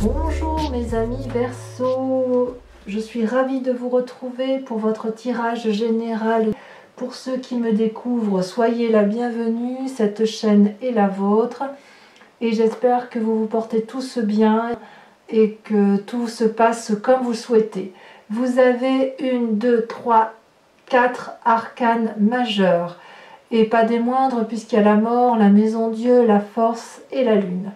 Bonjour mes amis Verseau, je suis ravie de vous retrouver pour votre tirage général. Pour ceux qui me découvrent, soyez la bienvenue, cette chaîne est la vôtre et j'espère que vous vous portez tous bien et que tout se passe comme vous souhaitez. Vous avez 1, 2, 3, 4 arcanes majeurs et pas des moindres puisqu'il y a la mort, la maison Dieu, la force et la lune.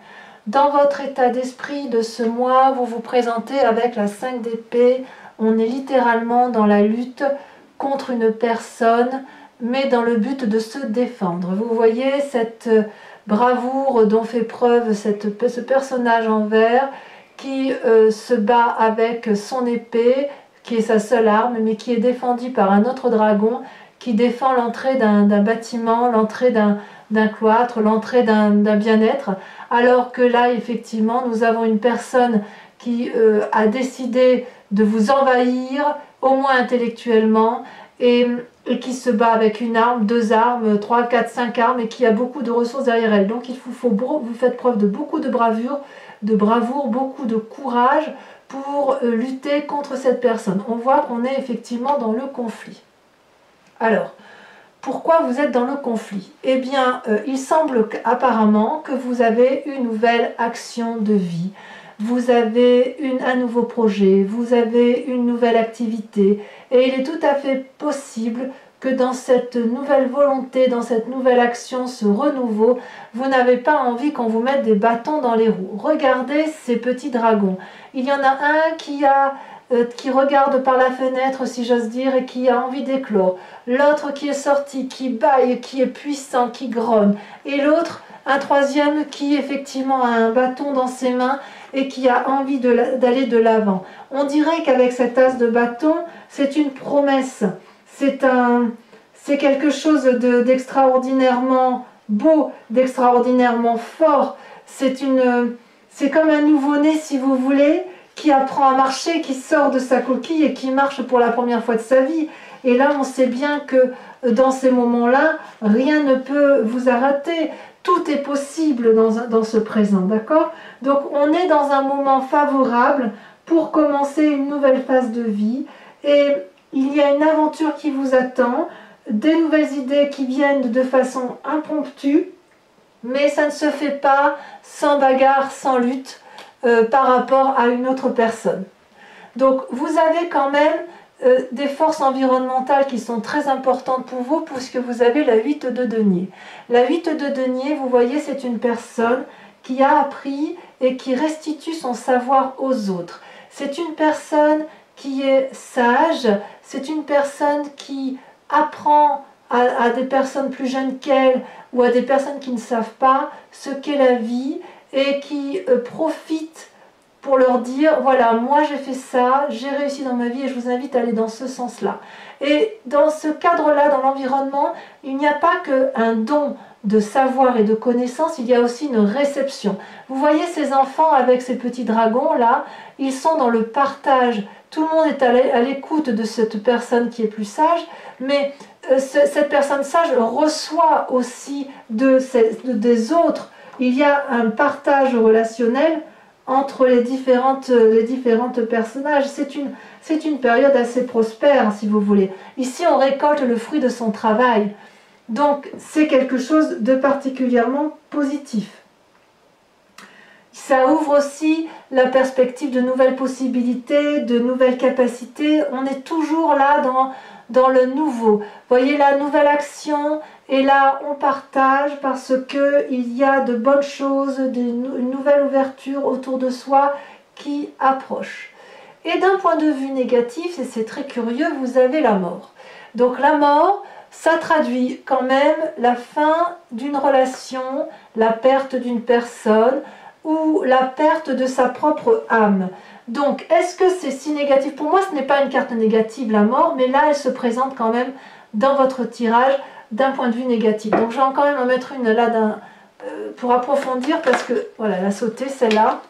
Dans votre état d'esprit de ce mois, vous vous présentez avec la 5 d'épée. On est littéralement dans la lutte contre une personne, mais dans le but de se défendre. Vous voyez cette bravoure dont fait preuve ce personnage en vert qui se bat avec son épée, qui est sa seule arme, mais qui est défendue par un autre dragon qui défend l'entrée d'un bâtiment, l'entrée d'un cloître, l'entrée d'un bien-être, alors que là, effectivement, nous avons une personne qui a décidé de vous envahir, au moins intellectuellement, et qui se bat avec une arme, 2 armes, 3, 4, 5 armes, et qui a beaucoup de ressources derrière elle. Donc vous faites preuve de beaucoup de bravoure, beaucoup de courage pour lutter contre cette personne. On voit qu'on est effectivement dans le conflit. Alors, pourquoi vous êtes dans le conflit? Eh bien, il semble apparemment que vous avez une nouvelle action de vie, vous avez un nouveau projet, vous avez une nouvelle activité, et il est tout à fait possible que dans cette nouvelle volonté, dans cette nouvelle action, ce renouveau, vous n'avez pas envie qu'on vous mette des bâtons dans les roues. Regardez ces petits dragons. Il y en a un qui regarde par la fenêtre, si j'ose dire, et qui a envie d'éclore. L'autre qui est sorti, qui bâille, qui est puissant, qui grogne. Et l'autre, un troisième qui effectivement a un bâton dans ses mains et qui a envie d'aller de l'avant. On dirait qu'avec cet as de bâton, c'est une promesse. C'est quelque chose d'extraordinairement beau, d'extraordinairement fort. C'est comme un nouveau-né, si vous voulez, qui apprend à marcher, qui sort de sa coquille et qui marche pour la première fois de sa vie. Et là, on sait bien que dans ces moments-là, rien ne peut vous arrêter. Tout est possible dans ce présent, d'accord? Donc, on est dans un moment favorable pour commencer une nouvelle phase de vie. Et il y a une aventure qui vous attend, des nouvelles idées qui viennent de façon impromptue, mais ça ne se fait pas sans bagarre, sans lutte. Par rapport à une autre personne. Donc vous avez quand même des forces environnementales qui sont très importantes pour vous puisque vous avez la 8 de denier. La 8 de denier, vous voyez, c'est une personne qui a appris et qui restitue son savoir aux autres. C'est une personne qui est sage, c'est une personne qui apprend à des personnes plus jeunes qu'elle ou à des personnes qui ne savent pas ce qu'est la vie et qui profite pour leur dire, voilà, moi j'ai fait ça, j'ai réussi dans ma vie et je vous invite à aller dans ce sens-là. Et dans ce cadre-là, dans l'environnement, il n'y a pas qu'un don de savoir et de connaissance, il y a aussi une réception. Vous voyez ces enfants avec ces petits dragons-là, ils sont dans le partage. Tout le monde est à l'écoute de cette personne qui est plus sage, mais cette personne sage reçoit aussi des autres. Il y a un partage relationnel entre les différentes personnages. C'est une période assez prospère, si vous voulez. Ici, on récolte le fruit de son travail. Donc, c'est quelque chose de particulièrement positif. Ça ouvre aussi la perspective de nouvelles possibilités, de nouvelles capacités. On est toujours là dans le nouveau. Vous voyez, la nouvelle action, et là on partage parce qu'il y a de bonnes choses, une nouvelle ouverture autour de soi qui approche. Et d'un point de vue négatif, et c'est très curieux, vous avez la mort. Donc la mort, ça traduit quand même la fin d'une relation, la perte d'une personne, ou la perte de sa propre âme. Donc, est-ce que c'est si négatif? Pour moi, ce n'est pas une carte négative, la mort, mais là, elle se présente quand même dans votre tirage d'un point de vue négatif. Donc, je vais quand même en mettre une là pour approfondir, parce que, voilà, elle a sauté, celle-là.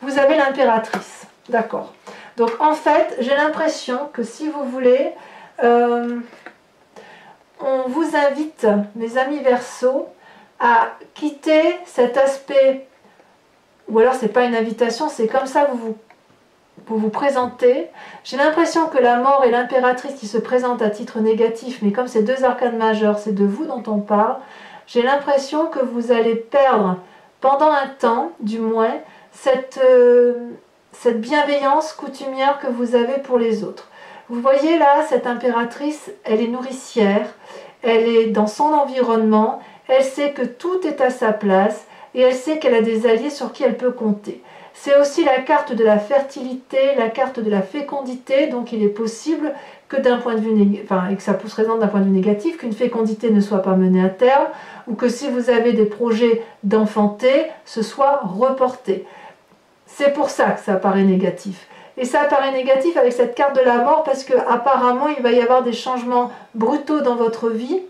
Vous avez l'impératrice, d'accord. Donc, en fait, j'ai l'impression que si vous voulez, on vous invite, mes amis Verseau, à quitter cet aspect ou alors c'est pas une invitation, c'est comme ça que vous vous présentez. J'ai l'impression que la mort et l'impératrice qui se présentent à titre négatif, mais comme c'est deux arcanes majeures, c'est de vous dont on parle, j'ai l'impression que vous allez perdre, pendant un temps du moins, cette bienveillance coutumière que vous avez pour les autres. Vous voyez là, cette impératrice, elle est nourricière, elle est dans son environnement, elle sait que tout est à sa place et elle sait qu'elle a des alliés sur qui elle peut compter. C'est aussi la carte de la fertilité, la carte de la fécondité, donc il est possible que d'un point de vue et que ça se présente d'un point de vue négatif, qu'une fécondité ne soit pas menée à terme, ou que si vous avez des projets d'enfanter, ce soit reporté. C'est pour ça que ça paraît négatif. Et ça apparaît négatif avec cette carte de la mort parce qu'apparemment il va y avoir des changements brutaux dans votre vie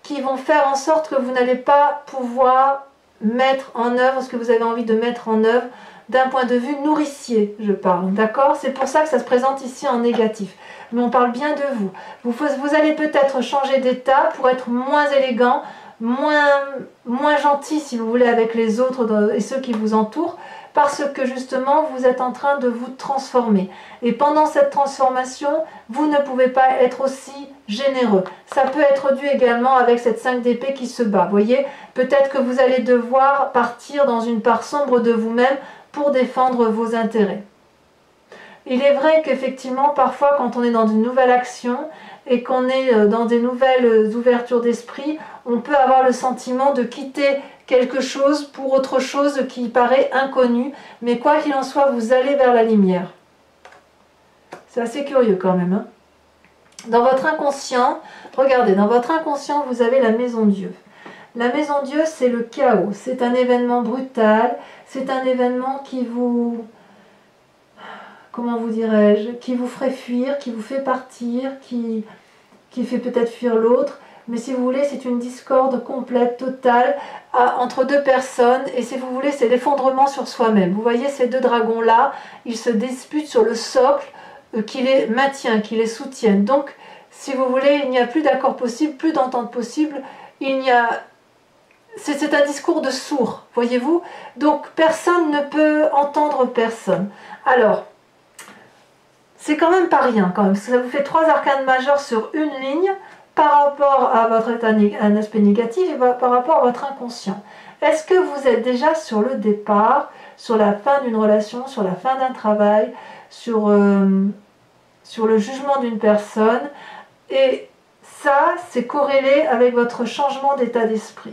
qui vont faire en sorte que vous n'allez pas pouvoir mettre en œuvre ce que vous avez envie de mettre en œuvre d'un point de vue nourricier, je parle, d'accord? C'est pour ça que ça se présente ici en négatif. Mais on parle bien de vous. Vous allez peut-être changer d'état pour être moins élégant, moins gentil, si vous voulez, avec les autres et ceux qui vous entourent, parce que justement, vous êtes en train de vous transformer. Et pendant cette transformation, vous ne pouvez pas être aussi généreux. Ça peut être dû également avec cette 5 d'épée qui se bat. Vous voyez, peut-être que vous allez devoir partir dans une part sombre de vous-même pour défendre vos intérêts. Il est vrai qu'effectivement, parfois, quand on est dans une nouvelle action et qu'on est dans des nouvelles ouvertures d'esprit, on peut avoir le sentiment de quitter quelque chose pour autre chose qui paraît inconnu, mais quoi qu'il en soit, vous allez vers la lumière. C'est assez curieux quand même, hein. Dans votre inconscient, regardez, dans votre inconscient, vous avez la maison Dieu. La maison Dieu, c'est le chaos, c'est un événement brutal, c'est un événement qui vous... comment vous dirais-je, qui vous ferait fuir, qui vous fait partir, qui fait peut-être fuir l'autre. Mais si vous voulez, c'est une discorde complète, totale, entre deux personnes. Et si vous voulez, c'est l'effondrement sur soi-même. Vous voyez ces deux dragons-là, ils se disputent sur le socle qui les maintient, qui les soutiennent. Donc, si vous voulez, il n'y a plus d'accord possible, plus d'entente possible. C'est un discours de sourd, voyez-vous. Donc, personne ne peut entendre personne. Alors, c'est quand même pas rien, quand même. Ça vous fait 3 arcanes majeures sur une ligne, par rapport à votre état, un aspect négatif et par rapport à votre inconscient. Est-ce que vous êtes déjà sur le départ, sur la fin d'une relation, sur la fin d'un travail, sur le jugement d'une personne? Et ça, c'est corrélé avec votre changement d'état d'esprit.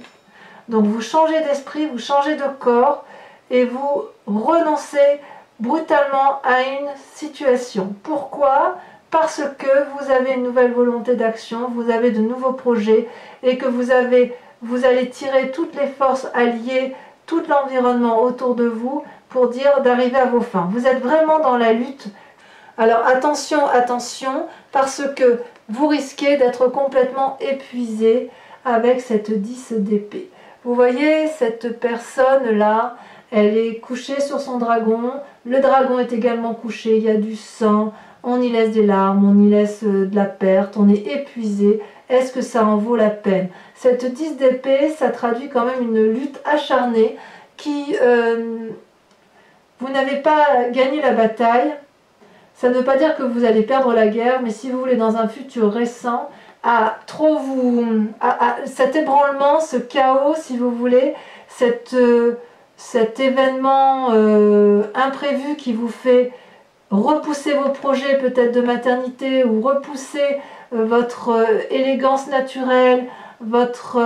Donc vous changez d'esprit, vous changez de corps et vous renoncez brutalement à une situation. Pourquoi ? Parce que vous avez une nouvelle volonté d'action, vous avez de nouveaux projets et que vous allez tirer toutes les forces alliées, tout l'environnement autour de vous pour dire d'arriver à vos fins. Vous êtes vraiment dans la lutte. Alors attention, attention, parce que vous risquez d'être complètement épuisé avec cette 10 d'épée. Vous voyez cette personne-là, elle est couchée sur son dragon, le dragon est également couché, il y a du sang, on y laisse des larmes, on y laisse de la perte, on est épuisé. Est-ce que ça en vaut la peine? Cette 10 d'épée, ça traduit quand même une lutte acharnée qui... vous n'avez pas gagné la bataille. Ça ne veut pas dire que vous allez perdre la guerre, mais si vous voulez, dans un futur récent, cet ébranlement, ce chaos, si vous voulez, cet événement imprévu qui vous fait repousser vos projets peut-être de maternité ou repousser votre élégance naturelle, votre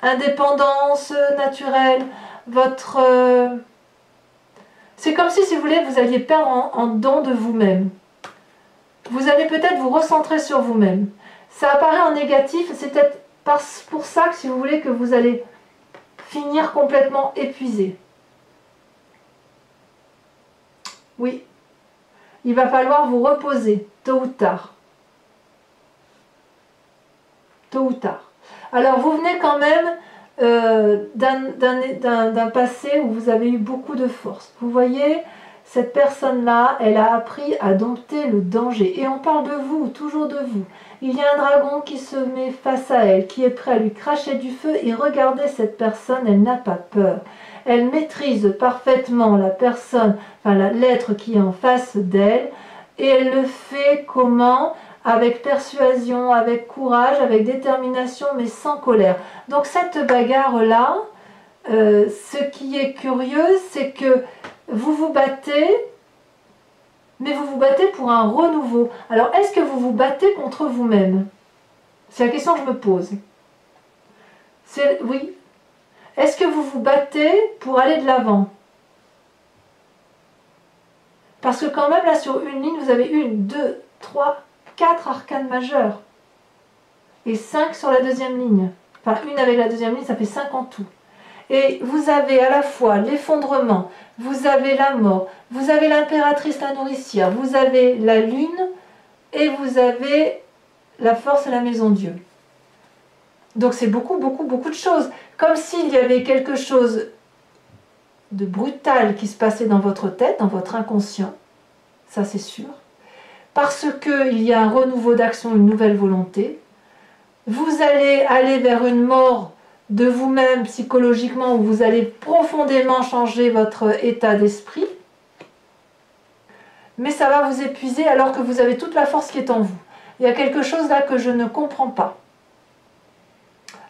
indépendance naturelle, votre... c'est comme si vous voulez, vous alliez perdre en don de vous-même. Vous allez peut-être vous recentrer sur vous-même. Ça apparaît en négatif, c'est peut-être pour ça que si vous voulez que vous allez finir complètement épuisé. Oui. Il va falloir vous reposer, tôt ou tard. Tôt ou tard. Alors, vous venez quand même d'un passé où vous avez eu beaucoup de force. Vous voyez, cette personne-là, elle a appris à dompter le danger. Et on parle de vous, toujours de vous. Il y a un dragon qui se met face à elle, qui est prêt à lui cracher du feu. Et regardez cette personne, elle n'a pas peur. Elle maîtrise parfaitement la personne, enfin l'être qui est en face d'elle, et elle le fait comment? Avec persuasion, avec courage, avec détermination, mais sans colère. Donc cette bagarre-là, ce qui est curieux, c'est que vous vous battez, mais vous vous battez pour un renouveau. Alors, est-ce que vous vous battez contre vous-même? C'est la question que je me pose. Oui. Est-ce que vous vous battez pour aller de l'avant? Parce que quand même, là, sur une ligne, vous avez 1, 2, 3, 4 arcanes majeures. Et 5 sur la deuxième ligne. Enfin, une avec la deuxième ligne, ça fait 5 en tout. Et vous avez à la fois l'effondrement, vous avez la mort, vous avez l'impératrice, la nourricière, vous avez la lune et vous avez la force et la maison Dieu. Donc c'est beaucoup, beaucoup, beaucoup de choses. Comme s'il y avait quelque chose de brutal qui se passait dans votre tête, dans votre inconscient, ça c'est sûr, parce qu'il y a un renouveau d'action, une nouvelle volonté. Vous allez aller vers une mort de vous-même psychologiquement, où vous allez profondément changer votre état d'esprit, mais ça va vous épuiser alors que vous avez toute la force qui est en vous. Il y a quelque chose là que je ne comprends pas.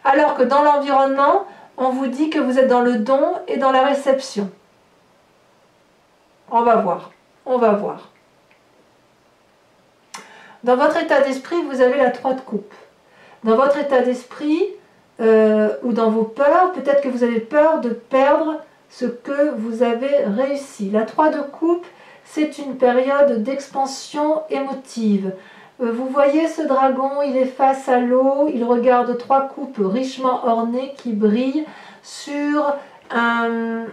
Alors que dans l'environnement, on vous dit que vous êtes dans le don et dans la réception. On va voir, on va voir. Dans votre état d'esprit, vous avez la 3 de coupe. Dans votre état d'esprit, ou dans vos peurs, peut-être que vous avez peur de perdre ce que vous avez réussi. La 3 de coupe, c'est une période d'expansion émotive. Vous voyez ce dragon, il est face à l'eau, il regarde 3 coupes richement ornées qui brillent sur une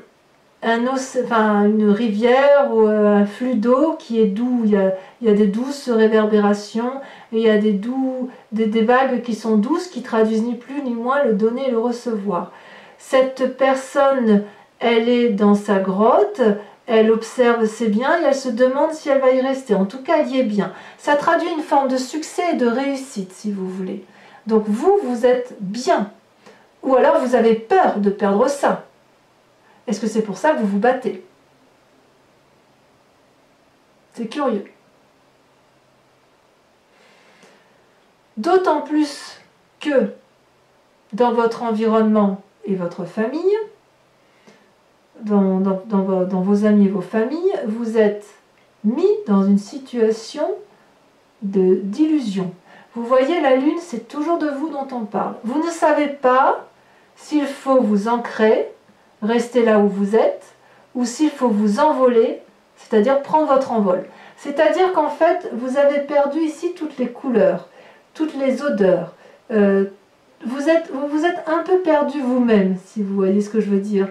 rivière ou un flux d'eau qui est doux. Il y a des douces réverbérations et il y a des vagues qui sont douces, qui traduisent ni plus ni moins le donner et le recevoir. Cette personne, elle est dans sa grotte, elle observe ses biens et elle se demande si elle va y rester. En tout cas, elle y est bien. Ça traduit une forme de succès et de réussite, si vous voulez. Donc vous êtes bien. Ou alors vous avez peur de perdre ça. Est-ce que c'est pour ça que vous vous battez? C'est curieux. D'autant plus que dans votre environnement et votre famille, dans vos amis et vos familles, vous êtes mis dans une situation d'illusion. Vous voyez, la lune, c'est toujours de vous dont on parle. Vous ne savez pas s'il faut vous ancrer, rester là où vous êtes, ou s'il faut vous envoler, c'est-à-dire prendre votre envol. C'est-à-dire qu'en fait, vous avez perdu ici toutes les couleurs, toutes les odeurs. Vous êtes un peu perdu vous-même, si vous voyez ce que je veux dire.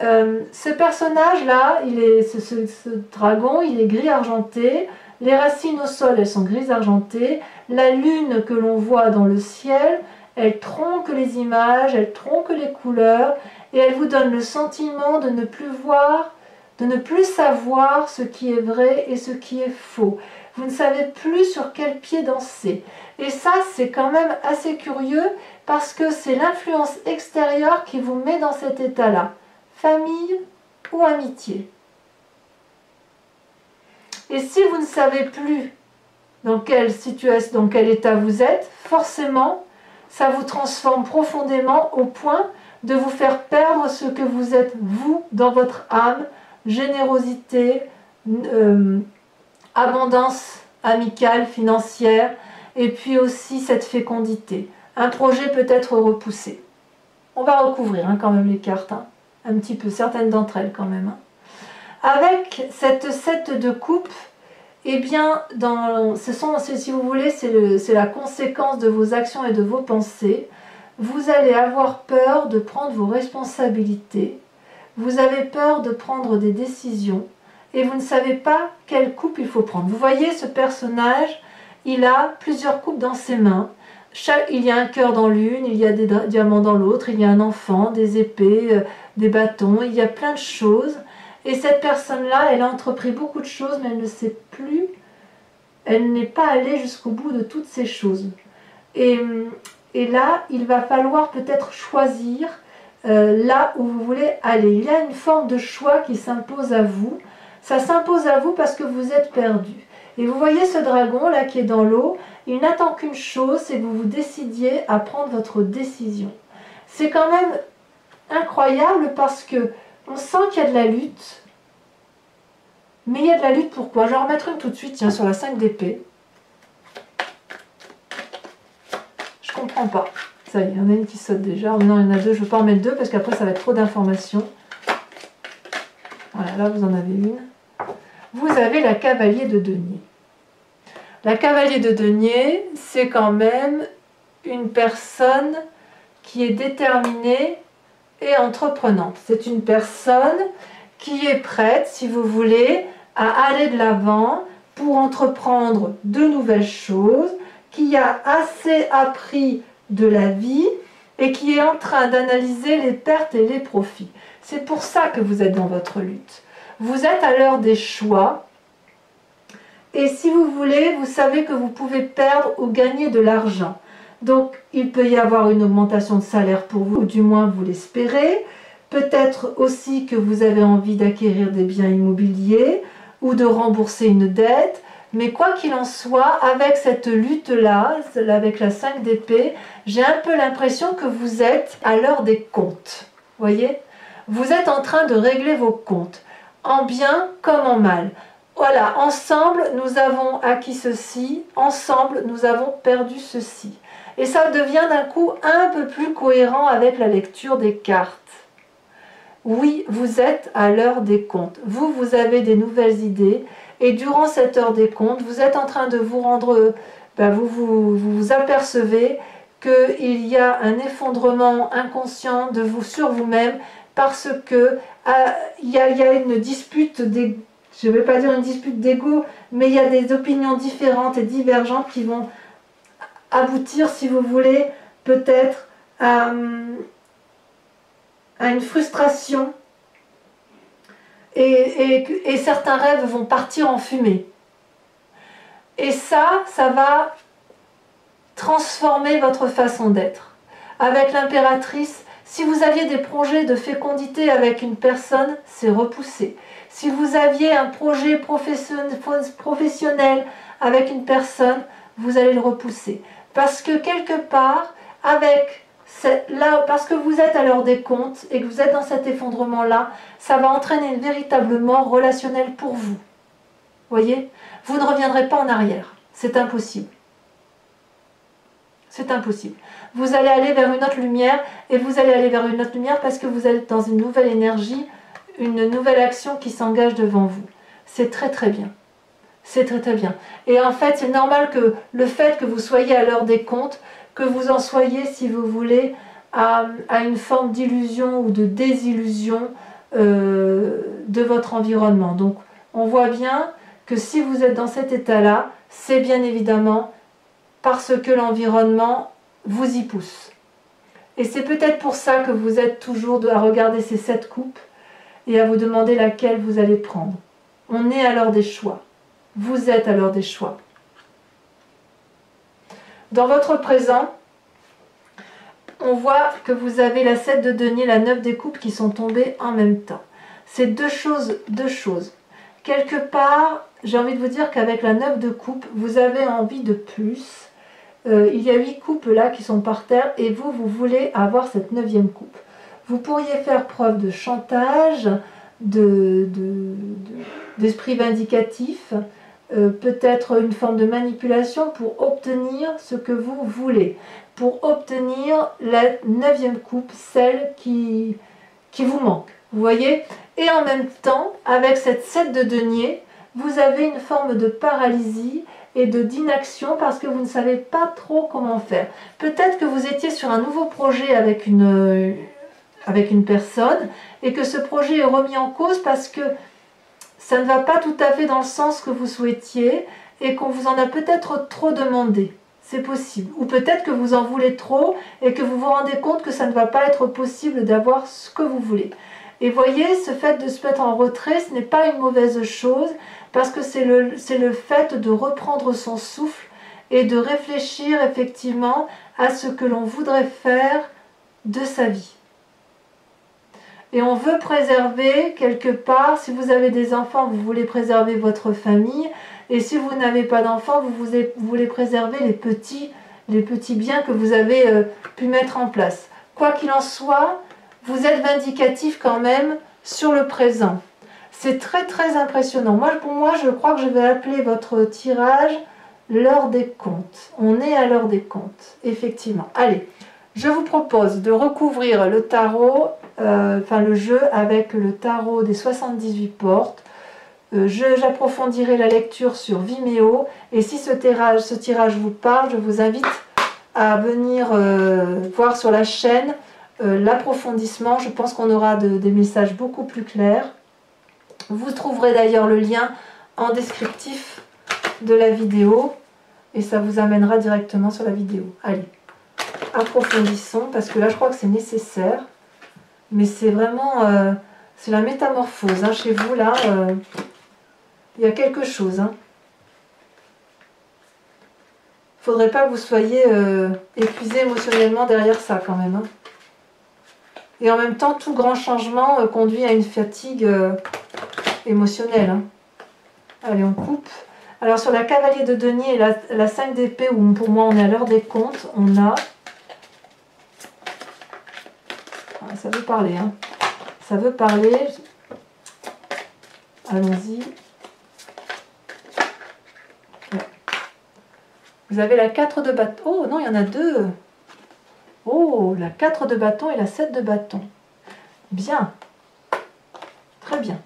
Ce personnage-là, ce dragon, il est gris argenté. Les racines au sol, elles sont grises argentées. La lune que l'on voit dans le ciel, elle tronque les images, elle tronque les couleurs, et elle vous donne le sentiment de ne plus voir, de ne plus savoir ce qui est vrai et ce qui est faux. Vous ne savez plus sur quel pied danser. Et ça, c'est quand même assez curieux, parce que c'est l'influence extérieure qui vous met dans cet état-là. Famille ou amitié. Et si vous ne savez plus dans quelle situation, dans quel état vous êtes, forcément, ça vous transforme profondément au point de vous faire perdre ce que vous êtes, vous, dans votre âme, générosité, abondance amicale, financière, et puis aussi cette fécondité. Un projet peut être repoussé. On va recouvrir quand même les cartes, un petit peu, certaines d'entre elles quand même. Avec cette 7 de coupe, eh bien, si vous voulez, c'est la conséquence de vos actions et de vos pensées. Vous allez avoir peur de prendre vos responsabilités, vous avez peur de prendre des décisions, et vous ne savez pas quelle coupe il faut prendre. Vous voyez ce personnage, il a plusieurs coupes dans ses mains. Il y a un cœur dans l'une, il y a des diamants dans l'autre, il y a un enfant, des épées, des bâtons, il y a plein de choses. Et cette personne-là, elle a entrepris beaucoup de choses, mais elle ne sait plus, elle n'est pas allée jusqu'au bout de toutes ces choses. Et là, il va falloir peut-être choisir là où vous voulez aller. Il y a une forme de choix qui s'impose à vous. Ça s'impose à vous parce que vous êtes perdu. Et vous voyez ce dragon là qui est dans l'eau, il n'attend qu'une chose, c'est que vous vous décidiez à prendre votre décision. C'est quand même incroyable parce que on sent qu'il y a de la lutte. Mais il y a de la lutte pourquoi? Je vais en remettre une tout de suite, tiens, sur la 5 d'épée. Je comprends pas. Ça y est, il y en a une qui saute déjà. Oh non, il y en a deux, je ne veux pas en mettre deux parce qu'après ça va être trop d'informations. Voilà, là vous en avez une. Vous avez la cavalier de denier. La cavalier de denier, c'est quand même une personne qui est déterminée et entreprenante. C'est une personne qui est prête, si vous voulez, à aller de l'avant pour entreprendre de nouvelles choses, qui a assez appris de la vie et qui est en train d'analyser les pertes et les profits. C'est pour ça que vous êtes dans votre lutte. Vous êtes à l'heure des choix et si vous voulez, vous savez que vous pouvez perdre ou gagner de l'argent. Donc, il peut y avoir une augmentation de salaire pour vous, ou du moins vous l'espérez. Peut-être aussi que vous avez envie d'acquérir des biens immobiliers ou de rembourser une dette. Mais quoi qu'il en soit, avec cette lutte-là, avec la 5 d'épée, j'ai un peu l'impression que vous êtes à l'heure des comptes. Voyez? Vous êtes en train de régler vos comptes, en bien comme en mal. Voilà, ensemble, nous avons acquis ceci, ensemble, nous avons perdu ceci. Et ça devient d'un coup un peu plus cohérent avec la lecture des cartes. Oui, vous êtes à l'heure des comptes. Vous avez des nouvelles idées. Et durant cette heure des comptes, vous êtes en train de vous rendre... vous apercevez qu'il y a un effondrement inconscient de vous sur vous-même parce que il y a une dispute des... Je ne vais pas dire une dispute d'ego, mais il y a des opinions différentes et divergentes qui vont aboutir, si vous voulez, peut-être à une frustration et certains rêves vont partir en fumée. Et ça va transformer votre façon d'être. Avec l'impératrice, si vous aviez des projets de fécondité avec une personne, c'est repoussé. Si vous aviez un projet professionnel avec une personne, vous allez le repousser. Parce que quelque part, parce que vous êtes à l'heure des comptes et que vous êtes dans cet effondrement-là, ça va entraîner une véritable mort relationnelle pour vous. Voyez? Vous ne reviendrez pas en arrière. C'est impossible. C'est impossible. Vous allez aller vers une autre lumière et vous allez aller vers une autre lumière parce que vous êtes dans une nouvelle énergie, une nouvelle action qui s'engage devant vous. C'est très très bien. C'est très très bien. Et en fait, c'est normal que le fait que vous soyez à l'heure des comptes, que vous en soyez, si vous voulez, à une forme d'illusion ou de désillusion de votre environnement. Donc, on voit bien que si vous êtes dans cet état-là, c'est bien évidemment parce que l'environnement vous y pousse. Et c'est peut-être pour ça que vous êtes toujours à regarder ces 7 coupes et à vous demander laquelle vous allez prendre. On est à l'heure des choix. Vous êtes à l'heure des choix. Dans votre présent, on voit que vous avez la 7 de denier, la 9 des coupes qui sont tombées en même temps. C'est deux choses. Quelque part, j'ai envie de vous dire qu'avec la 9 de coupe, vous avez envie de plus. Il y a 8 coupes là qui sont par terre et vous voulez avoir cette 9e coupe. Vous pourriez faire preuve de chantage, d'esprit vindicatif, peut-être une forme de manipulation pour obtenir ce que vous voulez, pour obtenir la 9e coupe, celle qui vous manque. Vous voyez? Et en même temps, avec cette 7 de denier, vous avez une forme de paralysie et d'inaction parce que vous ne savez pas trop comment faire. Peut-être que vous étiez sur un nouveau projet avec une personne et que ce projet est remis en cause parce que ça ne va pas tout à fait dans le sens que vous souhaitiez et qu'on vous en a peut-être trop demandé. C'est possible. Ou peut-être que vous en voulez trop et que vous vous rendez compte que ça ne va pas être possible d'avoir ce que vous voulez. Et voyez, ce fait de se mettre en retrait, ce n'est pas une mauvaise chose parce que c'est le fait de reprendre son souffle et de réfléchir effectivement à ce que l'on voudrait faire de sa vie. Et on veut préserver quelque part, si vous avez des enfants, vous voulez préserver votre famille. Et si vous n'avez pas d'enfants, vous voulez préserver les petits biens que vous avez pu mettre en place. Quoi qu'il en soit, vous êtes vindicatif quand même sur le présent. C'est très très impressionnant. Pour moi, je crois que je vais appeler votre tirage l'heure des comptes. On est à l'heure des comptes, effectivement. Allez, je vous propose de recouvrir le tarot, le jeu avec le tarot des 78 portes. J'approfondirai la lecture sur Vimeo. Et si ce tirage vous parle, je vous invite à venir voir sur la chaîne l'approfondissement. Je pense qu'on aura des messages beaucoup plus clairs. Vous trouverez d'ailleurs le lien en descriptif de la vidéo et ça vous amènera directement sur la vidéo. Allez, approfondissons parce que là je crois que c'est nécessaire. Mais c'est vraiment c'est la métamorphose hein, chez vous là. Il y a quelque chose. Hein. Faudrait pas que vous soyez épuisé émotionnellement derrière ça quand même. Hein. Et en même temps, tout grand changement conduit à une fatigue émotionnelle. Hein. Allez, on coupe. Alors sur la cavalier de denier et la 5 d'épée, où pour moi on est à l'heure des comptes, on a... Ah, ça veut parler. Hein. Ça veut parler. Allons-y. Vous avez la 4 de bâton. Oh non, il y en a deux. Oh, la 4 de bâton et la 7 de bâton. Bien. Très bien.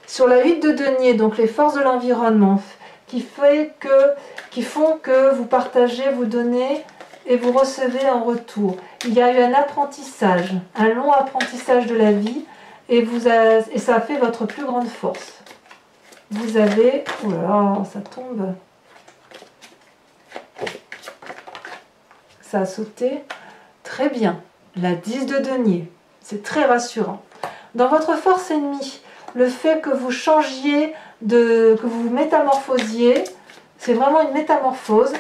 Sur la 8 de denier, donc les forces de l'environnement, qui font que vous partagez, vous donnez et vous recevez en retour. Il y a eu un apprentissage, un long apprentissage de la vie et ça a fait votre plus grande force. Vous avez... Oh là là, ça tombe. Ça a sauté. Très bien. La 10 de denier. C'est très rassurant. Dans votre force ennemie, le fait que vous changiez, que vous vous métamorphosiez, c'est vraiment une métamorphose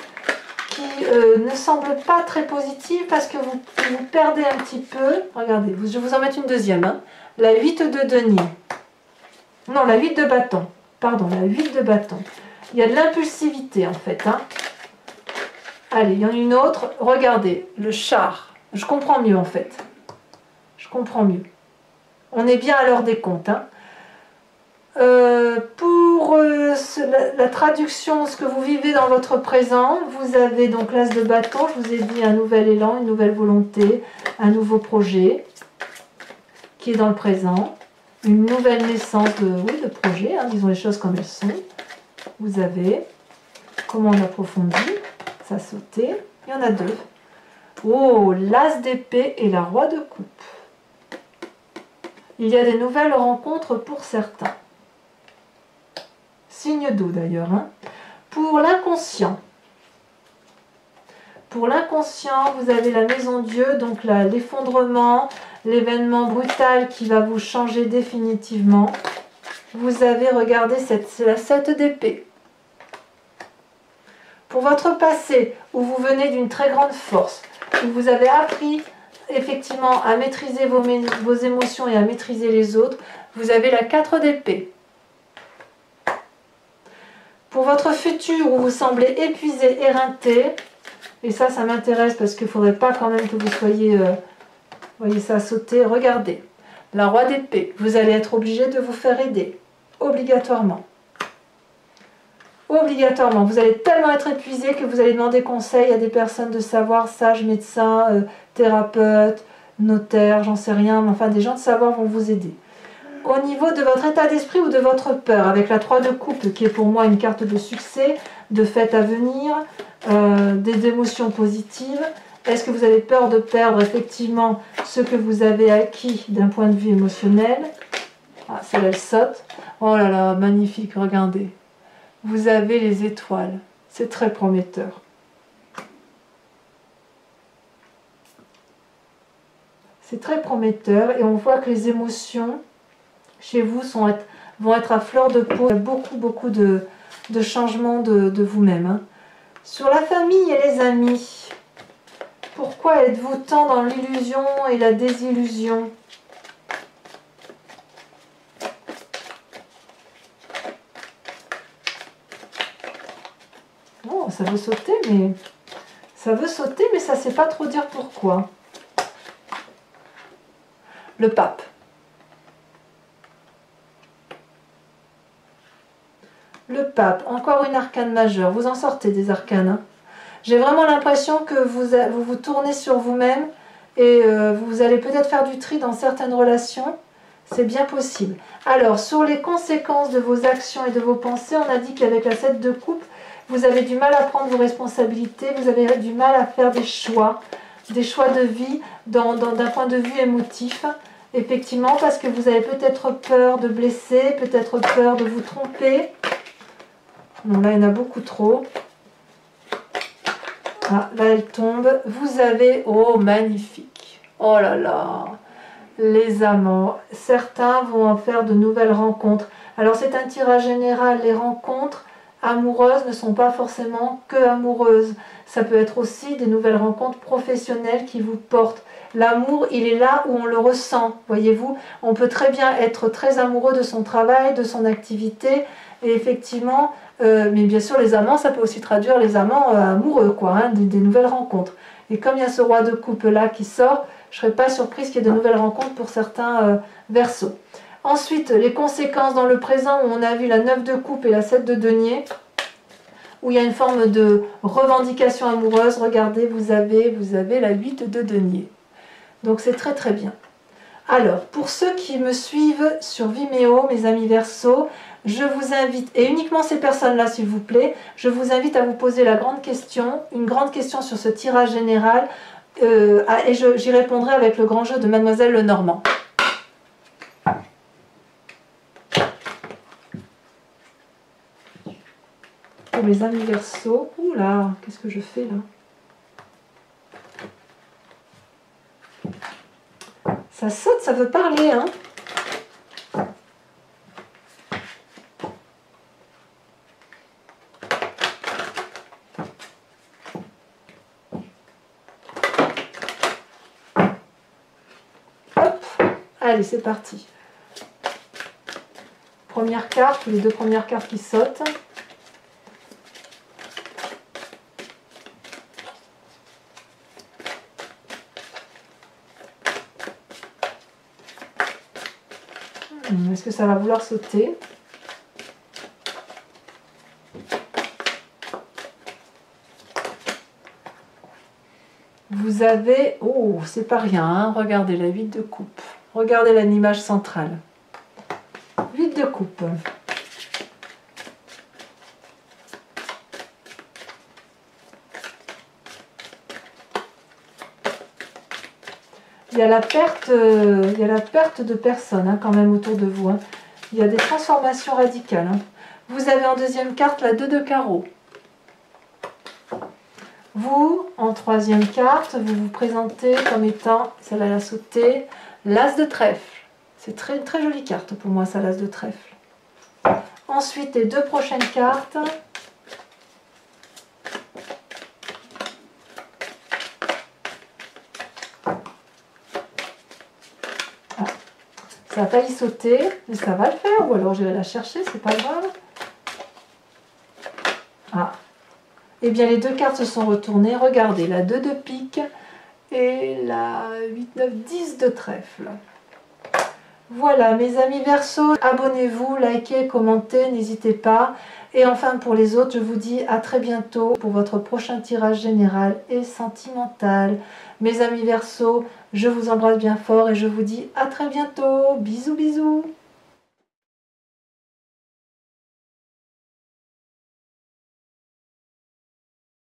qui ne semble pas très positive parce que vous perdez un petit peu. Regardez, je vais vous en mettre une deuxième. Hein. La 8 de denier. Non, la 8 de bâton. Pardon, la 8 de bâton. Il y a de l'impulsivité en fait. Hein. Allez, il y en a une autre. Regardez, le char. Je comprends mieux en fait. Je comprends mieux. On est bien à l'heure des comptes. Hein. Pour la traduction, ce que vous vivez dans votre présent, vous avez donc l'as de bâton. Je vous ai dit un nouvel élan, une nouvelle volonté, un nouveau projet qui est dans le présent. Une nouvelle naissance de projet, hein, disons les choses comme elles sont. Vous avez, comment on approfondit, ça a sauté. Il y en a deux. Oh, l'as d'épée et la roi de coupe. Il y a des nouvelles rencontres pour certains. Signe d'eau d'ailleurs. Hein. Pour l'inconscient. Pour l'inconscient, vous avez la maison Dieu, donc l'effondrement, l'événement brutal qui va vous changer définitivement. Vous avez, regardé, c'est la 7 d'épée. Pour votre passé, où vous venez d'une très grande force, où vous avez appris effectivement à maîtriser vos émotions et à maîtriser les autres, vous avez la 4 d'épée. Pour votre futur, où vous semblez épuisé, éreinté, et ça m'intéresse parce qu'il ne faudrait pas quand même que vous soyez... voyez ça sauter, regardez. La roi d'épée, vous allez être obligé de vous faire aider, obligatoirement. Obligatoirement, vous allez tellement être épuisé que vous allez demander conseil à des personnes de savoir, sages, médecins, thérapeutes, notaires, j'en sais rien, mais enfin des gens de savoir vont vous aider. Au niveau de votre état d'esprit ou de votre peur, avec la 3 de coupe qui est pour moi une carte de succès, de fête à venir, des émotions positives, est-ce que vous avez peur de perdre effectivement ce que vous avez acquis d'un point de vue émotionnel? Ah, celle-là elle saute. Oh là là, magnifique, regardez. Vous avez les étoiles, c'est très prometteur. C'est très prometteur et on voit que les émotions chez vous vont être à fleur de peau. Il y a beaucoup de changements de vous-même. Hein. Sur la famille et les amis, pourquoi êtes-vous tant dans l'illusion et la désillusion? ça veut sauter, mais ça ne sait pas trop dire pourquoi. Le pape. Le pape, encore une arcane majeure. Vous en sortez des arcanes. Hein. J'ai vraiment l'impression que vous tournez sur vous-même et vous allez peut-être faire du tri dans certaines relations. C'est bien possible. Alors, sur les conséquences de vos actions et de vos pensées, on a dit qu'avec la 7 de coupe, vous avez du mal à prendre vos responsabilités, vous avez du mal à faire des choix de vie d'un point de vue émotif. Effectivement, parce que vous avez peut-être peur de blesser, peut-être peur de vous tromper. Bon, là, il y en a beaucoup trop. Ah, là, elle tombe. Vous avez... Oh, magnifique. Oh là là. Les amants. Certains vont en faire de nouvelles rencontres. Alors, c'est un tirage général. Les rencontres amoureuses ne sont pas forcément que amoureuses. Ça peut être aussi des nouvelles rencontres professionnelles qui vous portent. L'amour, il est là où on le ressent, voyez-vous. On peut très bien être très amoureux de son travail, de son activité. Et effectivement... mais bien sûr, les amants, ça peut aussi traduire les amants amoureux, quoi, hein, des nouvelles rencontres. Et comme il y a ce roi de coupe là qui sort, je ne serais pas surprise qu'il y ait de nouvelles rencontres pour certains Verseaux. Ensuite, les conséquences dans le présent, où on a vu la 9 de coupe et la 7 de denier, où il y a une forme de revendication amoureuse. Regardez, vous avez la 8 de denier. Donc c'est très très bien. Alors, pour ceux qui me suivent sur Vimeo, mes amis Verseaux, je vous invite, et uniquement ces personnes-là s'il vous plaît, je vous invite à vous poser la grande question, une grande question sur ce tirage général, et j'y répondrai avec le grand jeu de Mademoiselle Lenormand. Pour mes amis Verseaux, oula, qu'est-ce que je fais là? Ça saute, ça veut parler, hein? Allez, c'est parti. Première carte, les deux premières cartes qui sautent. Est-ce que ça va vouloir sauter? Vous avez... Oh, c'est pas rien, hein. Regardez la 8 de coupe. Regardez l'image centrale. 8 de coupe. Il y a la perte de personnes hein, quand même autour de vous. Hein. Il y a des transformations radicales. Hein. Vous avez en deuxième carte la 2 de carreau. Vous, en troisième carte, vous vous présentez comme étant, celle-là elle a sauté, l'as de trèfle. C'est très, très jolie carte pour moi, ça, l'as de trèfle. Ensuite, les deux prochaines cartes. Ah, ça a failli sauter, mais ça va le faire, ou alors j'irai la chercher, c'est pas grave. Ah. Eh bien, les deux cartes se sont retournées. Regardez, la 2 de pique et la 8, 9, 10 de trèfle. Voilà, mes amis Verseaux, abonnez-vous, likez, commentez, n'hésitez pas. Et enfin, pour les autres, je vous dis à très bientôt pour votre prochain tirage général et sentimental. Mes amis Verseaux, je vous embrasse bien fort et je vous dis à très bientôt. Bisous, bisous.